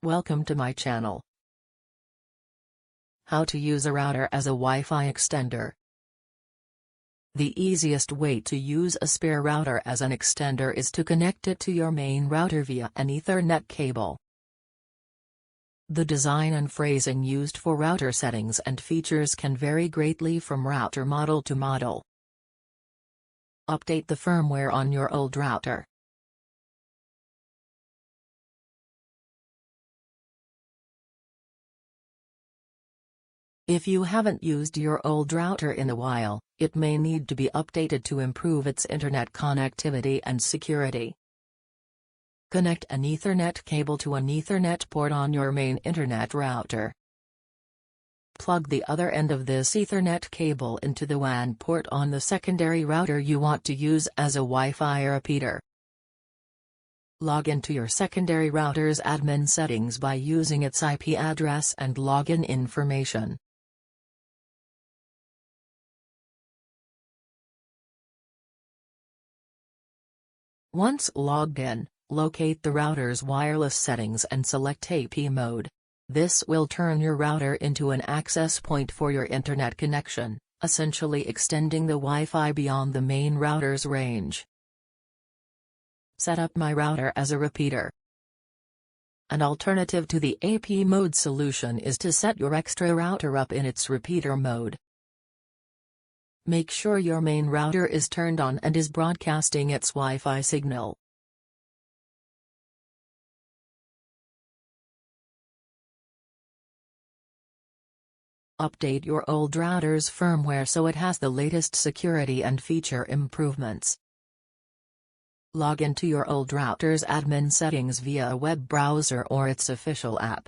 Welcome to my channel. How to use a router as a Wi-Fi extender. The easiest way to use a spare router as an extender is to connect it to your main router via an Ethernet cable. The design and phrasing used for router settings and features can vary greatly from router model to model. Update the firmware on your old router. If you haven't used your old router in a while, it may need to be updated to improve its internet connectivity and security. Connect an Ethernet cable to an Ethernet port on your main internet router. Plug the other end of this Ethernet cable into the WAN port on the secondary router you want to use as a Wi-Fi repeater. Log into your secondary router's admin settings by using its IP address and login information. Once logged in, locate the router's wireless settings and select AP mode. This will turn your router into an access point for your internet connection, essentially extending the Wi-Fi beyond the main router's range. Set up my router as a repeater. An alternative to the AP mode solution is to set your extra router up in its repeater mode. Make sure your main router is turned on and is broadcasting its Wi-Fi signal. Update your old router's firmware so it has the latest security and feature improvements. Log into your old router's admin settings via a web browser or its official app.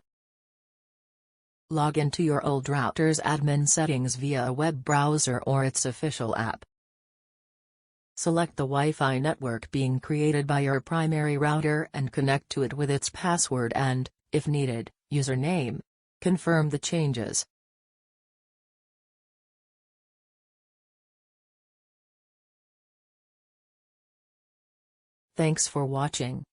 Log into your old router's admin settings via a web browser or its official app. Select the Wi-Fi network being created by your primary router and connect to it with its password and, if needed, username. Confirm the changes. Thanks for watching.